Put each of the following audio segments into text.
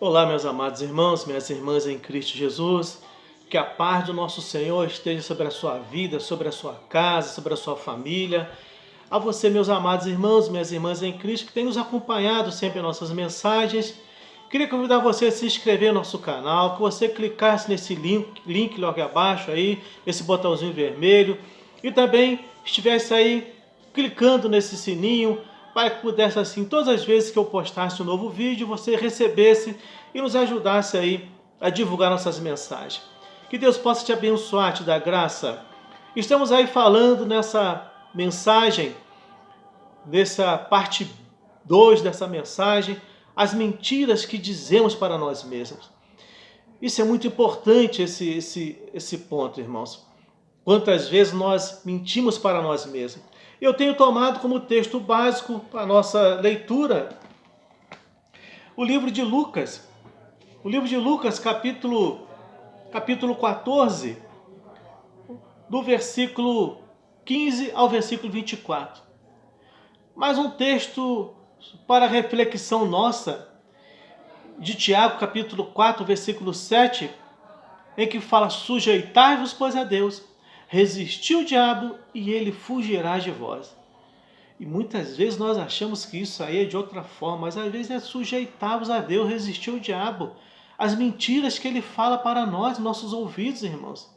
Olá, meus amados irmãos, minhas irmãs em Cristo Jesus, que a paz do nosso Senhor esteja sobre a sua vida, sobre a sua casa, sobre a sua família. A você, meus amados irmãos, minhas irmãs em Cristo, que tem nos acompanhado sempre em nossas mensagens. Queria convidar você a se inscrever no nosso canal, que você clicasse nesse link logo abaixo aí, esse botãozinho vermelho, e também estivesse aí clicando nesse sininho, para que pudesse assim, todas as vezes que eu postasse um novo vídeo, você recebesse e nos ajudasse aí a divulgar nossas mensagens. Que Deus possa te abençoar, te dar graça. Estamos aí falando nessa mensagem, nessa parte 2 dessa mensagem, as mentiras que dizemos para nós mesmos. Isso é muito importante, esse ponto, irmãos. Quantas vezes nós mentimos para nós mesmos. Eu tenho tomado como texto básico para a nossa leitura o livro de Lucas. O livro de Lucas, capítulo 14, do versículo 15 ao versículo 24. Mais um texto para reflexão nossa, de Tiago, capítulo 4, versículo 7, em que fala: sujeitai-vos, pois, a Deus, resisti o diabo e ele fugirá de vós. E muitas vezes nós achamos que isso aí é de outra forma, mas às vezes é sujeitar-vos a Deus, resistir ao diabo. As mentiras que ele fala para nós, nossos ouvidos, irmãos.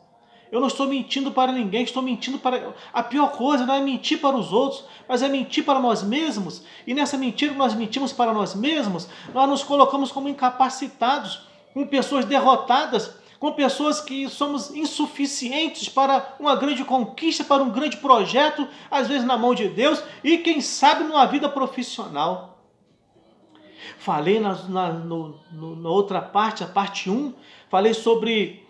Eu não estou mentindo para ninguém, estou mentindo para... A pior coisa não é mentir para os outros, mas é mentir para nós mesmos. E nessa mentira que nós mentimos para nós mesmos, nós nos colocamos como incapacitados, com pessoas derrotadas, com pessoas que somos insuficientes para uma grande conquista, para um grande projeto, às vezes na mão de Deus, e quem sabe numa vida profissional. Falei na outra parte, a parte 1, falei sobre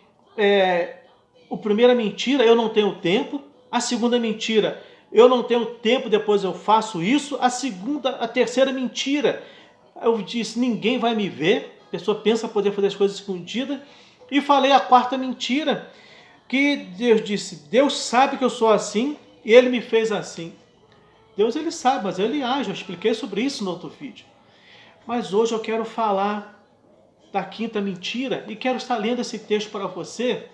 a primeira mentira: eu não tenho tempo. A segunda mentira: eu não tenho tempo, depois eu faço isso. A terceira mentira, eu disse: ninguém vai me ver. A pessoa pensa poder fazer as coisas escondidas. E falei a quarta mentira, que Deus disse: Deus sabe que eu sou assim e Ele me fez assim. Deus, Ele sabe, mas Ele age. Eu expliquei sobre isso no outro vídeo. Mas hoje eu quero falar da quinta mentira e quero estar lendo esse texto para você.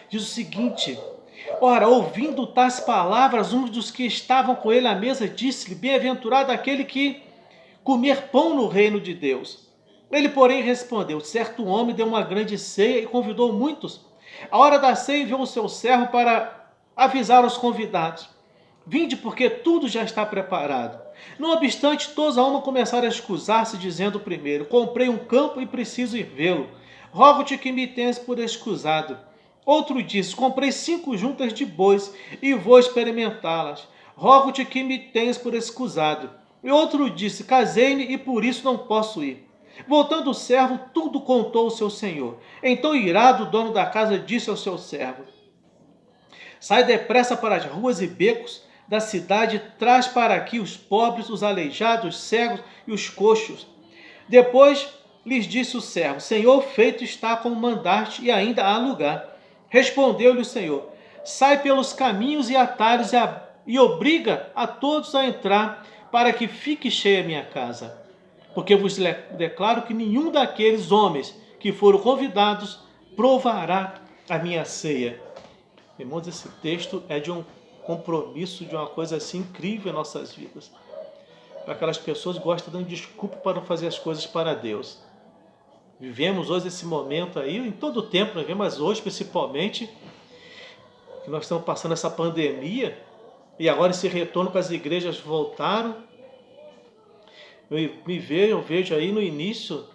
Diz o seguinte: ora, ouvindo tais palavras, um dos que estavam com ele à mesa disse-lhe: bem-aventurado aquele que comer pão no reino de Deus. Ele, porém, respondeu: certo homem deu uma grande ceia e convidou muitos. A hora da ceia enviou o seu servo para avisar os convidados: vinde, porque tudo já está preparado. Não obstante, todos a uma começaram a escusar-se, dizendo primeiro: comprei um campo e preciso ir vê-lo. Rogo-te que me tenhas por escusado. Outro disse: comprei 5 juntas de bois e vou experimentá-las. Rogo-te que me tenhas por escusado. E outro disse: casei-me e por isso não posso ir. Voltando o servo, tudo contou ao seu senhor. Então, irado, o dono da casa disse ao seu servo: sai depressa para as ruas e becos da cidade, traz para aqui os pobres, os aleijados, os cegos e os coxos. Depois lhes disse o servo: Senhor, feito está como mandaste, e ainda há lugar. Respondeu-lhe o Senhor: sai pelos caminhos e atalhos e obriga a todos a entrar, para que fique cheia a minha casa. Porque vos declaro que nenhum daqueles homens que foram convidados provará a minha ceia. Irmãos, esse texto é de um compromisso, de uma coisa assim incrível em nossas vidas. Para aquelas pessoas que gostam de dar desculpa para não fazer as coisas para Deus. Vivemos hoje esse momento aí, em todo o tempo, mas hoje principalmente, que nós estamos passando essa pandemia, e agora esse retorno que as igrejas voltaram. Eu vejo aí no início,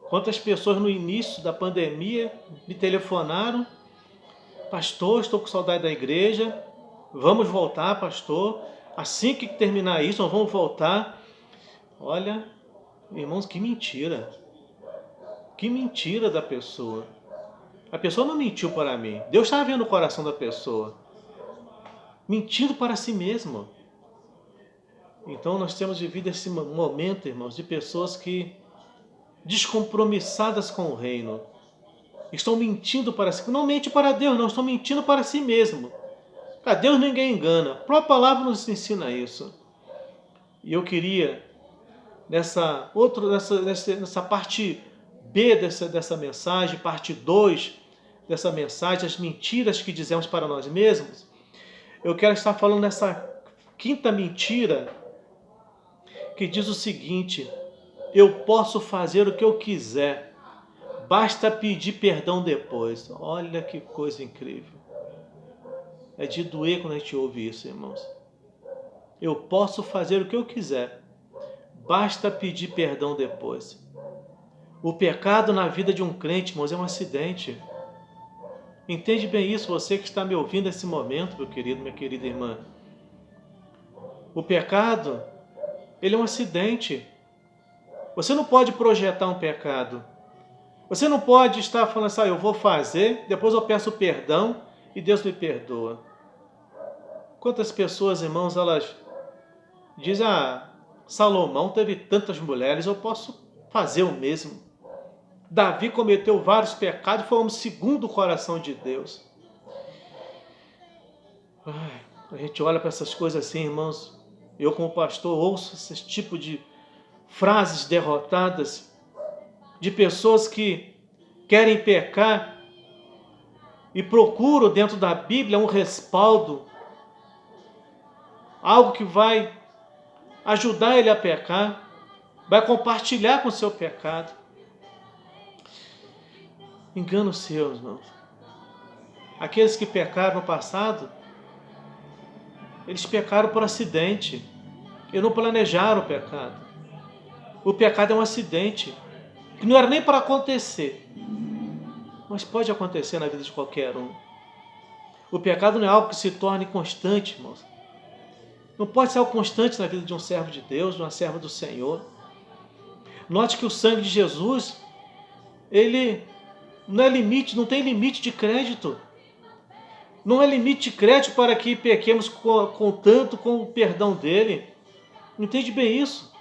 quantas pessoas no início da pandemia me telefonaram: pastor, estou com saudade da igreja, vamos voltar, pastor, assim que terminar isso, nós vamos voltar. Olha, irmãos, que mentira da pessoa. A pessoa não mentiu para mim, Deus estava vendo o coração da pessoa, mentindo para si mesmo. Então nós temos vivido esse momento, irmãos, de pessoas que, descompromissadas com o reino, estão mentindo para si. Não mente para Deus, não, estão mentindo para si mesmo. A Deus ninguém engana. A própria palavra nos ensina isso. E eu queria nessa parte B dessa mensagem, parte 2 dessa mensagem, as mentiras que dizemos para nós mesmos, eu quero estar falando nessa quinta mentira, que diz o seguinte: eu posso fazer o que eu quiser, basta pedir perdão depois. Olha que coisa incrível. É de doer quando a gente ouve isso, irmãos. Eu posso fazer o que eu quiser, basta pedir perdão depois. O pecado na vida de um crente, irmãos, é um acidente. Entende bem isso, você que está me ouvindo nesse momento, meu querido, minha querida irmã. O pecado, ele é um acidente. Você não pode projetar um pecado. Você não pode estar falando assim, eu vou fazer, depois eu peço perdão e Deus me perdoa. Quantas pessoas, irmãos, elas dizem, Salomão teve tantas mulheres, eu posso fazer o mesmo. Davi cometeu vários pecados e foi um segundo o coração de Deus. A gente olha para essas coisas assim, irmãos. Eu, como pastor, ouço esse tipo de frases derrotadas de pessoas que querem pecar e procuram dentro da Bíblia um respaldo, algo que vai ajudar ele a pecar, vai compartilhar com o seu pecado. Engano seu, irmãos. Aqueles que pecaram no passado, eles pecaram por acidente. E não planejaram o pecado. O pecado é um acidente que não era nem para acontecer, mas pode acontecer na vida de qualquer um. O pecado não é algo que se torne constante, irmãos. Não pode ser algo constante na vida de um servo de Deus, de uma serva do Senhor. Note que o sangue de Jesus, ele não é limite, não tem limite de crédito. Não é limite de crédito para que pequemos tanto com o perdão dele. Entende bem isso?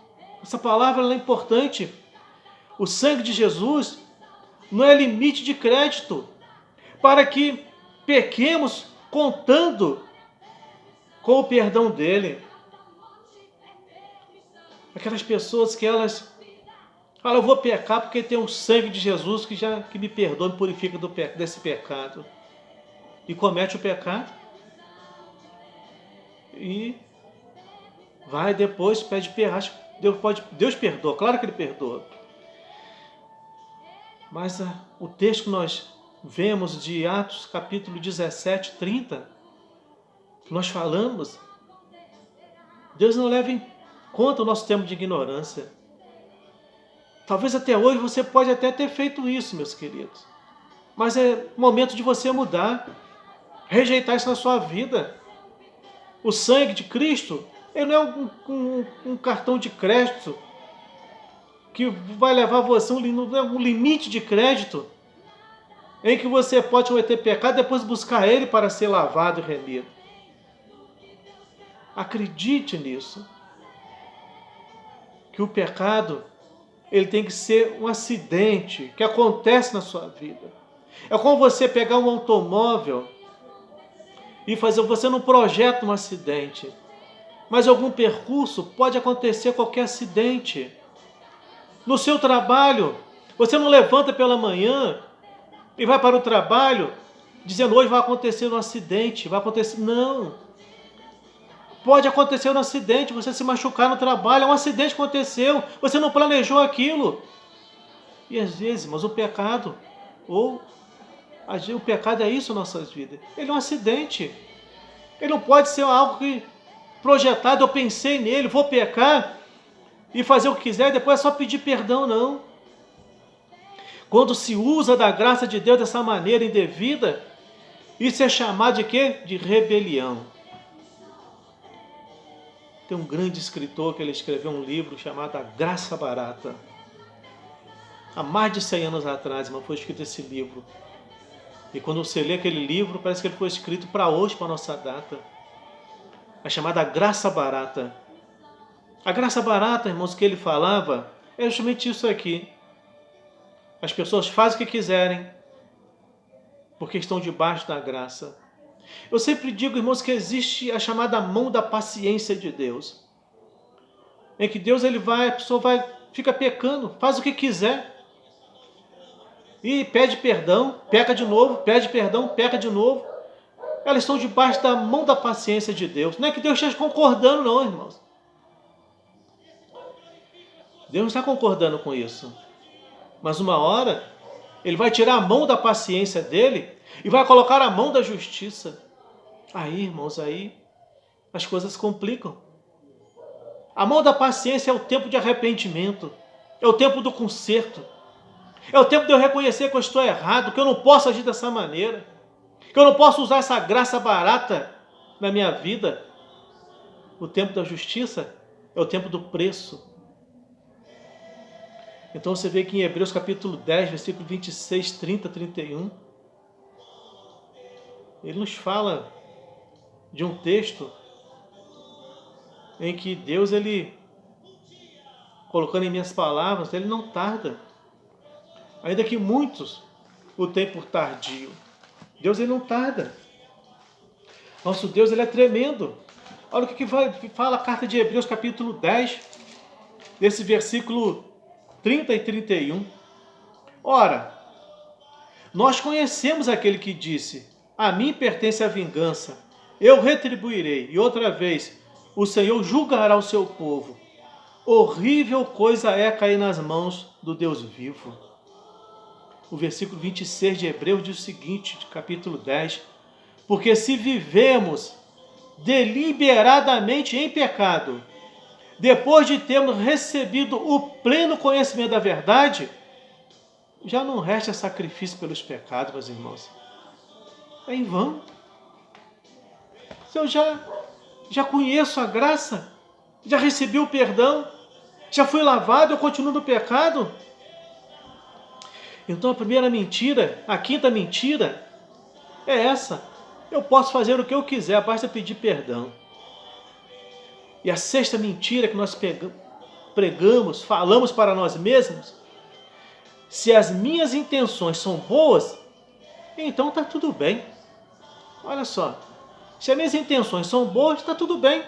Essa palavra é importante. O sangue de Jesus não é limite de crédito para que pequemos contando com o perdão dele. Aquelas pessoas que elas falam, eu vou pecar porque tem o sangue de Jesus que me perdoa, me purifica desse pecado. E comete o pecado. E vai depois, pede perdão. Deus perdoa, claro que Ele perdoa. Mas o texto que nós vemos de Atos capítulo 17, 30, que nós falamos, Deus não leva em conta o nosso tempo de ignorância. Talvez até hoje você pode até ter feito isso, meus queridos. Mas é momento de você mudar, rejeitar isso na sua vida. O sangue de Cristo, ele não é um cartão de crédito que vai levar você um limite de crédito em que você pode cometer pecado e depois buscar ele para ser lavado e remido. Acredite nisso. Que o pecado, ele tem que ser um acidente que acontece na sua vida. É como você pegar um automóvel e você não projeta um acidente, mas algum percurso pode acontecer qualquer acidente. No seu trabalho, você não levanta pela manhã e vai para o trabalho dizendo hoje vai acontecer um acidente, vai acontecer. Não. Pode acontecer um acidente, você se machucar no trabalho, é um acidente que aconteceu, você não planejou aquilo. E às vezes, mas o pecado é isso em nossas vidas. Ele é um acidente. Ele não pode ser algo que projetado, eu pensei nele, vou pecar e fazer o que quiser, depois é só pedir perdão, não. Quando se usa da graça de Deus dessa maneira indevida, isso é chamado de quê? De rebelião. Tem um grande escritor que ele escreveu um livro chamado A Graça Barata. Há mais de 100 anos atrás, foi escrito esse livro. E quando você lê aquele livro, parece que ele foi escrito para hoje, para a nossa data. É chamada Graça Barata. A graça barata, irmãos, que ele falava, é justamente isso aqui. As pessoas fazem o que quiserem, porque estão debaixo da graça. Eu sempre digo, irmãos, que existe a chamada mão da paciência de Deus. em que Deus a pessoa fica pecando, faz o que quiser, e pede perdão, peca de novo, pede perdão, peca de novo. Elas estão debaixo da mão da paciência de Deus. Não é que Deus esteja concordando, não, irmãos. Deus não está concordando com isso. Mas uma hora, Ele vai tirar a mão da paciência dele e vai colocar a mão da justiça. Aí, irmãos, aí as coisas complicam. A mão da paciência é o tempo de arrependimento. É o tempo do conserto. É o tempo de eu reconhecer que eu estou errado, que eu não posso agir dessa maneira, que eu não posso usar essa graça barata na minha vida. O tempo da justiça é o tempo do preço. Então você vê que em Hebreus capítulo 10, versículo 26, 30, 31, ele nos fala de um texto em que Deus, ele, colocando em minhas palavras, ele não tarda. Ainda que muitos o tenham por tardio. Deus, ele não tarda. Nosso Deus, ele é tremendo. Olha o que fala a carta de Hebreus capítulo 10, desse versículo 30 e 31. Ora, nós conhecemos aquele que disse: a mim pertence a vingança, eu retribuirei. E outra vez, o Senhor julgará o seu povo. Horrível coisa é cair nas mãos do Deus vivo. O versículo 26 de Hebreus diz o seguinte, capítulo 10. Porque se vivemos deliberadamente em pecado, depois de termos recebido o pleno conhecimento da verdade, já não resta sacrifício pelos pecados, meus irmãos. É em vão. Se eu já conheço a graça, já recebi o perdão, já fui lavado, eu continuo no pecado. Então a primeira mentira, a quinta mentira, é essa. Eu posso fazer o que eu quiser, basta pedir perdão. E a sexta mentira que nós pregamos, falamos para nós mesmos: se as minhas intenções são boas, então está tudo bem. Olha só, se as minhas intenções são boas, está tudo bem.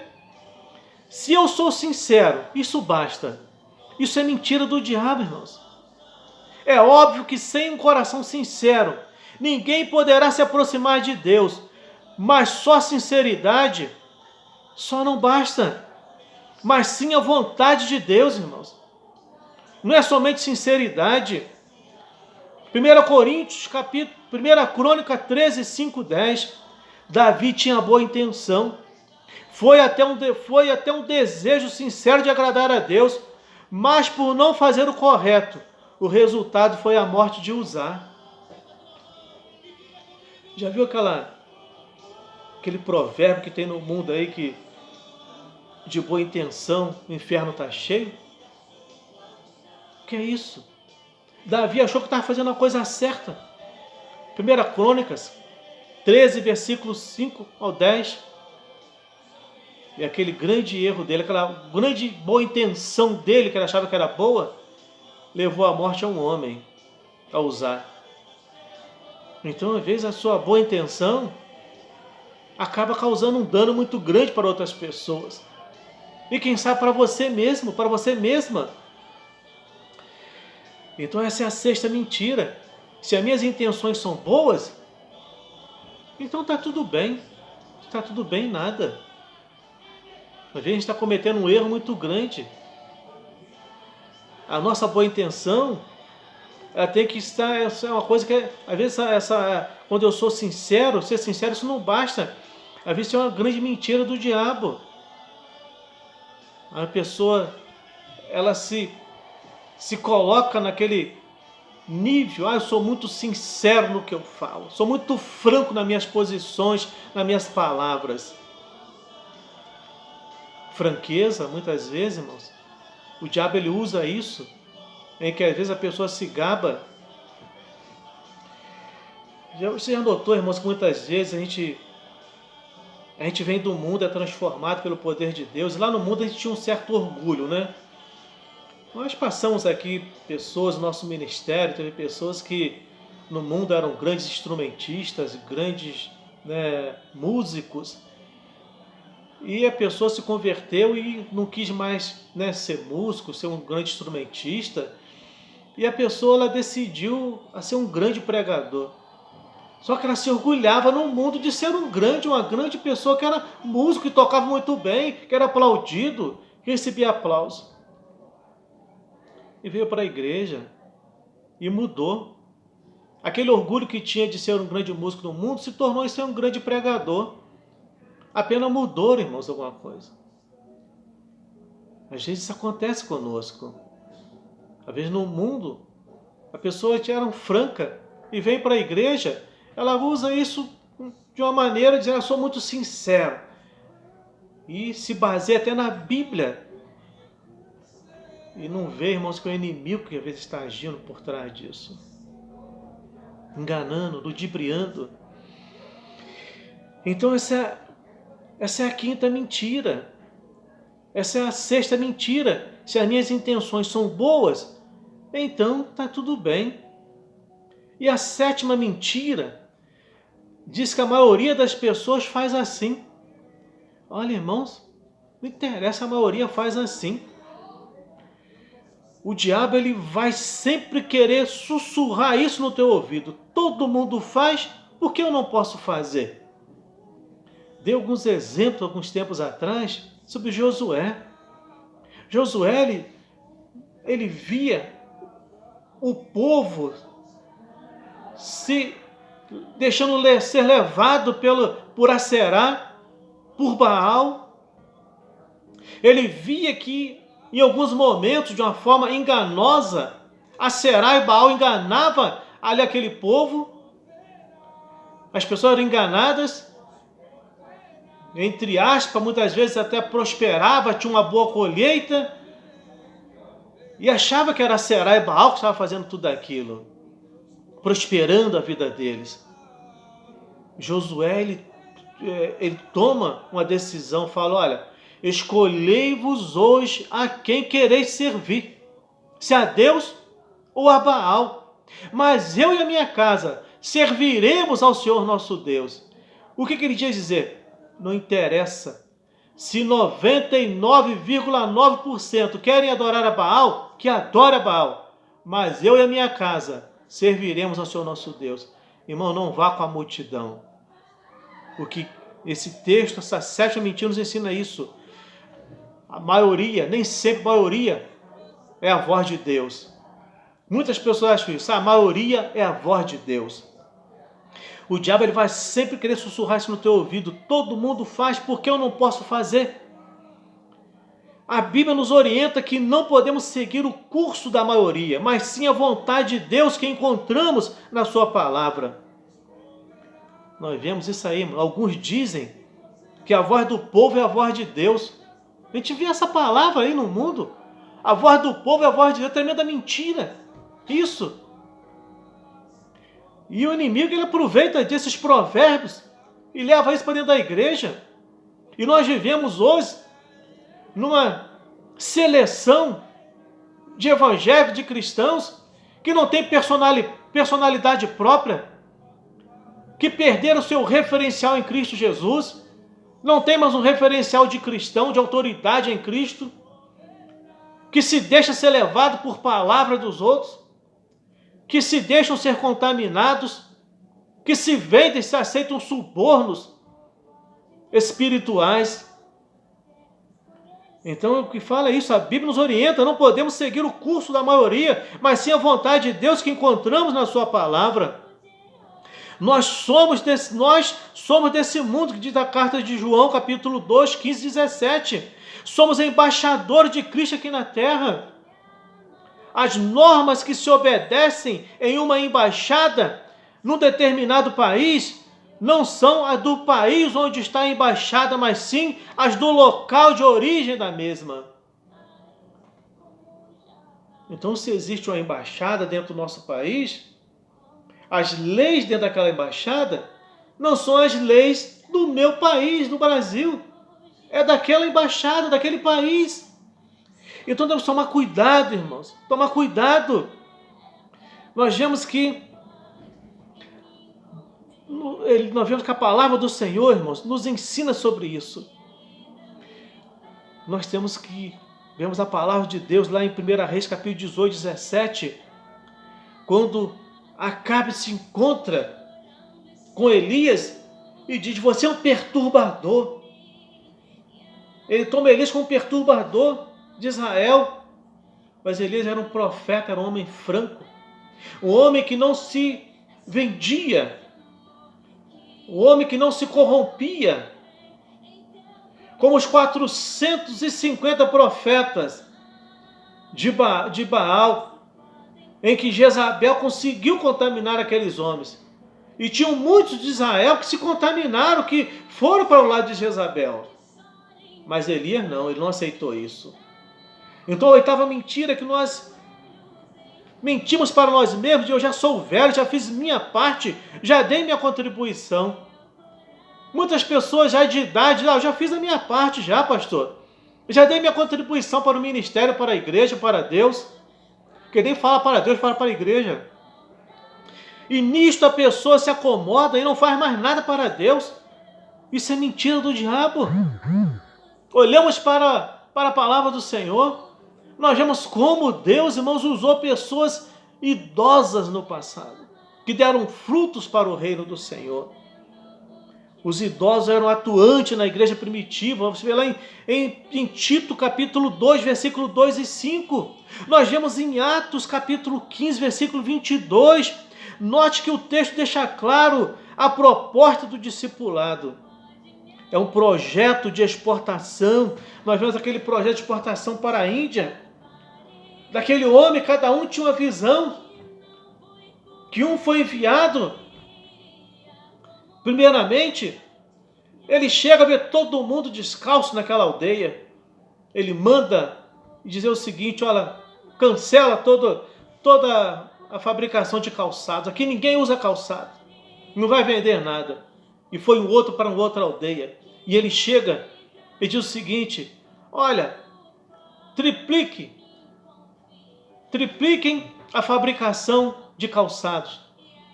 Se eu sou sincero, isso basta. Isso é mentira do diabo, irmãos. É óbvio que sem um coração sincero, ninguém poderá se aproximar de Deus. Mas só sinceridade, só não basta. Mas sim a vontade de Deus, irmãos. Não é somente sinceridade. 1 Crônica 13, 5, 10. Davi tinha boa intenção. Foi até um desejo sincero de agradar a Deus. Mas por não fazer o correto, o resultado foi a morte de Uzá. Já viu aquele provérbio que tem no mundo aí que de boa intenção o inferno está cheio? O que é isso? Davi achou que estava fazendo a coisa certa. 1 Crônicas 13, versículos 5 ao 10. E aquele grande erro dele, aquela grande boa intenção dele, que ele achava que era boa, levou à morte a um homem, a Uzá. Então, às vezes, a sua boa intenção acaba causando um dano muito grande para outras pessoas. E quem sabe para você mesmo, para você mesma. Então essa é a sexta mentira. Se as minhas intenções são boas, então está tudo bem. Está tudo bem nada. Às vezes a gente está cometendo um erro muito grande. A nossa boa intenção, ela tem que estar, essa é uma coisa que, às vezes, quando eu sou sincero, ser sincero, isso não basta. Às vezes é uma grande mentira do diabo. A pessoa, ela se coloca naquele nível: eu sou muito sincero no que eu falo, sou muito franco nas minhas posições, nas minhas palavras. Franqueza, muitas vezes, irmãos, o diabo ele usa isso, em que às vezes a pessoa se gaba. Você já notou, irmãos, que muitas vezes a gente vem do mundo, é transformado pelo poder de Deus, e lá no mundo a gente tinha um certo orgulho, né? Nós passamos aqui pessoas no nosso ministério, teve pessoas que no mundo eram grandes instrumentistas, grandes, né, músicos, e a pessoa se converteu e não quis mais, né, ser músico, ser um grande instrumentista, e a pessoa ela decidiu a ser um grande pregador. Só que ela se orgulhava no mundo de ser uma grande pessoa que era músico e tocava muito bem, que era aplaudido, que recebia aplauso. E veio para a igreja e mudou. Aquele orgulho que tinha de ser um grande músico no mundo se tornou em ser um grande pregador. Apenas mudou, irmãos, alguma coisa. Às vezes isso acontece conosco. Às vezes no mundo, a pessoa era franca e vem para a igreja, ela usa isso de uma maneira de dizer, eu sou muito sincero. E se baseia até na Bíblia. E não vê, irmãos, que é o inimigo que às vezes está agindo por trás disso. Enganando, ludibriando. Então essa é a quinta mentira. Essa é a sexta mentira. Se as minhas intenções são boas, então está tudo bem. E a sétima mentira diz que a maioria das pessoas faz assim. Olha, irmãos, não interessa, a maioria faz assim. O diabo ele vai sempre querer sussurrar isso no teu ouvido. Todo mundo faz, por que eu não posso fazer? Dei alguns exemplos alguns tempos atrás sobre Josué. Josué, ele via o povo se deixando ser levado por Aserá, por Baal. Ele via que em alguns momentos, de uma forma enganosa, Aserá e Baal enganava ali aquele povo. As pessoas eram enganadas, entre aspas, muitas vezes até prosperava, tinha uma boa colheita, e achava que era Aserá e Baal que estava fazendo tudo aquilo, prosperando a vida deles. Josué, ele toma uma decisão, fala, olha, escolhei-vos hoje a quem quereis servir, se a Deus ou a Baal, mas eu e a minha casa serviremos ao Senhor nosso Deus. O que ele quer dizer? Não interessa. Se 99,9% querem adorar a Baal, que adore a Baal, mas eu e a minha casa serviremos ao Senhor nosso Deus. Irmão, não vá com a multidão. Porque esse texto, essa sétima mentira nos ensina isso. A maioria, nem sempre a maioria é a voz de Deus. Muitas pessoas acham isso, a maioria é a voz de Deus. O diabo ele vai sempre querer sussurrar isso no teu ouvido. Todo mundo faz, por que eu não posso fazer? A Bíblia nos orienta que não podemos seguir o curso da maioria, mas sim a vontade de Deus que encontramos na sua palavra. Nós vemos isso aí, alguns dizem que a voz do povo é a voz de Deus. A gente vê essa palavra aí no mundo. A voz do povo é a voz de Deus, tremenda mentira. Isso. E o inimigo ele aproveita desses provérbios e leva isso para dentro da igreja. E nós vivemos hoje numa seleção de evangélicos, de cristãos, que não tem personalidade própria, que perderam seu referencial em Cristo Jesus, não tem mais um referencial de cristão, de autoridade em Cristo, que se deixa ser levado por palavra dos outros, que se deixam ser contaminados, que se vendem, se aceitam subornos espirituais. Então, o que fala é isso, a Bíblia nos orienta, não podemos seguir o curso da maioria, mas sim a vontade de Deus que encontramos na sua palavra. Nós somos desse mundo, que diz a carta de João, capítulo 2, 15 e 17. Somos embaixadores de Cristo aqui na terra. As normas que se obedecem em uma embaixada, num determinado país, não são as do país onde está a embaixada, mas sim as do local de origem da mesma. Então, se existe uma embaixada dentro do nosso país, as leis dentro daquela embaixada não são as leis do meu país, do Brasil. É daquela embaixada, daquele país. Então, temos que tomar cuidado, irmãos. Tomar cuidado. Nós vemos que a palavra do Senhor, irmãos, nos ensina sobre isso. nós temos que vemos a palavra de Deus lá em 1 Reis, capítulo 18, 17, quando Acabe se encontra com Elias e diz: você é um perturbador. Ele toma Elias como um perturbador de Israel. Mas Elias era um profeta, era um homem franco, um homem que não se vendia, um homem que não se corrompia, como os 450 profetas de Baal, em que Jezabel conseguiu contaminar aqueles homens. E tinham muitos de Israel que se contaminaram, que foram para o lado de Jezabel. Mas Elias não, ele não aceitou isso. Então a oitava mentira que nós mentimos para nós mesmos: eu já sou velho, já fiz minha parte, já dei minha contribuição. Muitas pessoas já de idade: eu já fiz a minha parte já, pastor. Já dei minha contribuição para o ministério, para a igreja, para Deus. Porque nem fala para Deus, fala para a igreja. E nisto a pessoa se acomoda e não faz mais nada para Deus. Isso é mentira do diabo. Olhamos para a palavra do Senhor, nós vemos como Deus, irmãos, usou pessoas idosas no passado, que deram frutos para o reino do Senhor. Os idosos eram atuantes na igreja primitiva. Você vê lá em Tito, capítulo 2, versículo 2 e 5. Nós vemos em Atos, capítulo 15, versículo 22. Note que o texto deixa claro a proposta do discipulado. É um projeto de exportação. Nós vemos aquele projeto de exportação para a Índia. Daquele homem, cada um tinha uma visão. Que um foi enviado. Primeiramente, ele chega a ver todo mundo descalço naquela aldeia. Ele manda dizer o seguinte: olha, cancela toda a fabricação de calçados. Aqui ninguém usa calçado. Não vai vender nada. E foi um outro para uma outra aldeia. E ele chega e diz o seguinte: olha, tripliquem a fabricação de calçados,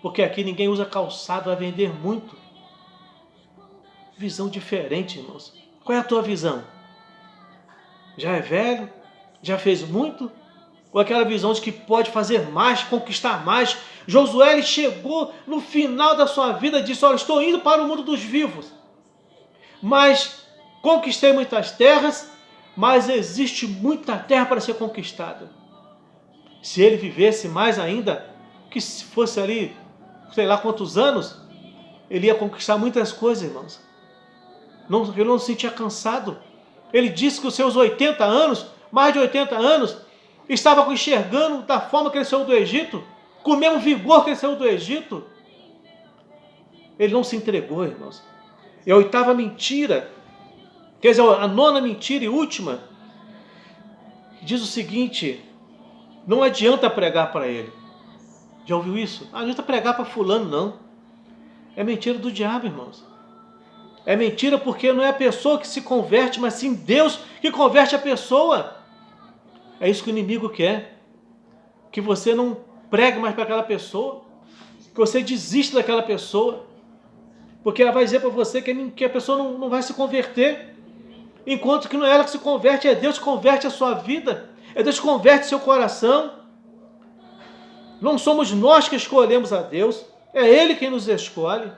porque aqui ninguém usa calçado, vai vender muito. Visão diferente, irmãos. Qual é a tua visão? Já é velho? Já fez muito? Ou aquela visão de que pode fazer mais, conquistar mais? Josué, ele chegou no final da sua vida e disse: olha, estou indo para o mundo dos vivos, mas conquistei muitas terras, mas existe muita terra para ser conquistada. Se ele vivesse mais ainda, que se fosse ali, sei lá quantos anos, ele ia conquistar muitas coisas, irmãos. Ele não se sentia cansado. Ele disse que os seus 80 anos, mais de 80 anos, estava enxergando da forma que ele saiu do Egito, com o mesmo vigor que ele saiu do Egito. Ele não se entregou, irmãos. E a oitava mentira, quer dizer, a nona mentira e última, diz o seguinte: não adianta pregar para ele. Já ouviu isso? Não adianta pregar para fulano, não. É mentira do diabo, irmãos. É mentira porque não é a pessoa que se converte, mas sim Deus que converte a pessoa. É isso que o inimigo quer. Que você não pregue mais para aquela pessoa. Que você desista daquela pessoa. Porque ela vai dizer para você que a pessoa não vai se converter. Enquanto que não é ela que se converte, é Deus que converte a sua vida. É Deus que converte seu coração. Não somos nós que escolhemos a Deus. É Ele quem nos escolhe.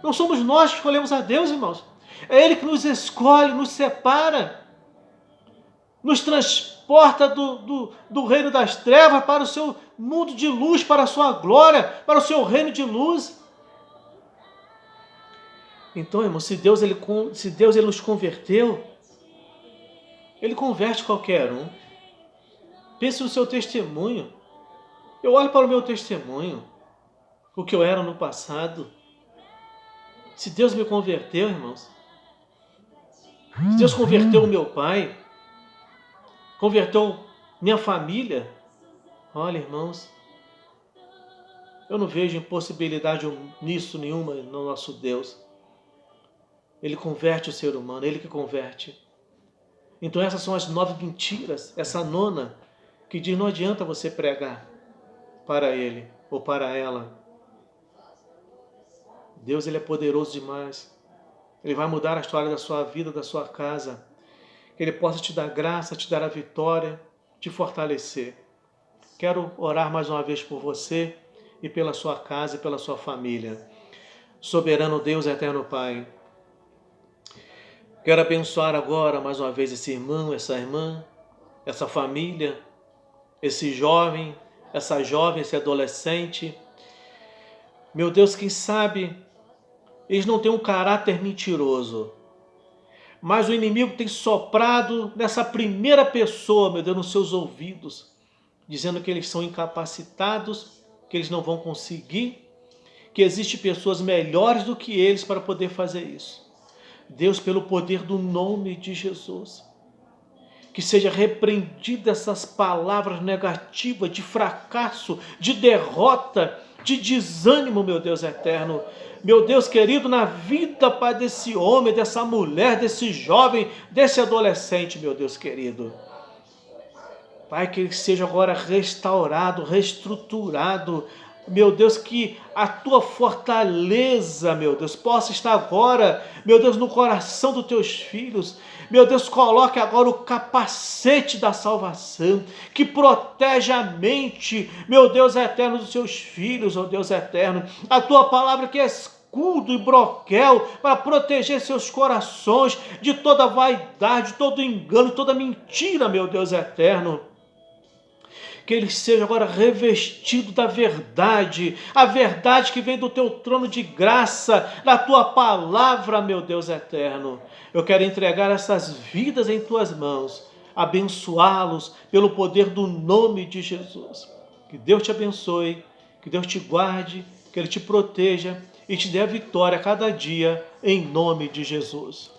Não somos nós que escolhemos a Deus, irmãos. É Ele que nos escolhe, nos separa. Nos transporta do reino das trevas para o seu mundo de luz, para a sua glória, para o seu reino de luz. Então, irmão, se Deus ele nos converteu, Ele converte qualquer um. Pense no seu testemunho. Eu olho para o meu testemunho, o que eu era no passado. Se Deus me converteu, irmãos, se Deus converteu o meu pai, converteu minha família, olha, irmãos, eu não vejo impossibilidade nisso nenhuma no nosso Deus. Ele converte o ser humano, Ele que converte. Então essas são as 9 mentiras, essa nona, que diz: não adianta você pregar para ele ou para ela. Deus, Ele é poderoso demais. Ele vai mudar a história da sua vida, da sua casa. que Ele possa te dar graça, te dar a vitória, te fortalecer. Quero orar mais uma vez por você e pela sua casa e pela sua família. Soberano Deus, eterno Pai, quero abençoar agora mais uma vez esse irmão, essa irmã, essa família, esse jovem, essa jovem, esse adolescente. Meu Deus, quem sabe eles não têm um caráter mentiroso, mas o inimigo tem soprado nessa primeira pessoa, meu Deus, nos seus ouvidos, dizendo que eles são incapacitados, que eles não vão conseguir, que existem pessoas melhores do que eles para poder fazer isso. Deus, pelo poder do nome de Jesus, que seja repreendida essas palavras negativas de fracasso, de derrota, de desânimo, meu Deus eterno. Meu Deus querido, na vida, Pai, desse homem, dessa mulher, desse jovem, desse adolescente, meu Deus querido. Pai, que ele seja agora restaurado, reestruturado. Meu Deus, que a tua fortaleza, meu Deus, possa estar agora, meu Deus, no coração dos teus filhos. Meu Deus, coloque agora o capacete da salvação, que protege a mente, meu Deus eterno, dos seus filhos, ó Deus eterno. A tua palavra que é escudo e broquel para proteger seus corações de toda vaidade, de todo engano, toda mentira, meu Deus eterno. Que ele seja agora revestido da verdade, a verdade que vem do teu trono de graça, da tua palavra, meu Deus eterno. Eu quero entregar essas vidas em tuas mãos, abençoá-los pelo poder do nome de Jesus. Que Deus te abençoe, que Deus te guarde, que Ele te proteja e te dê a vitória a cada dia, em nome de Jesus.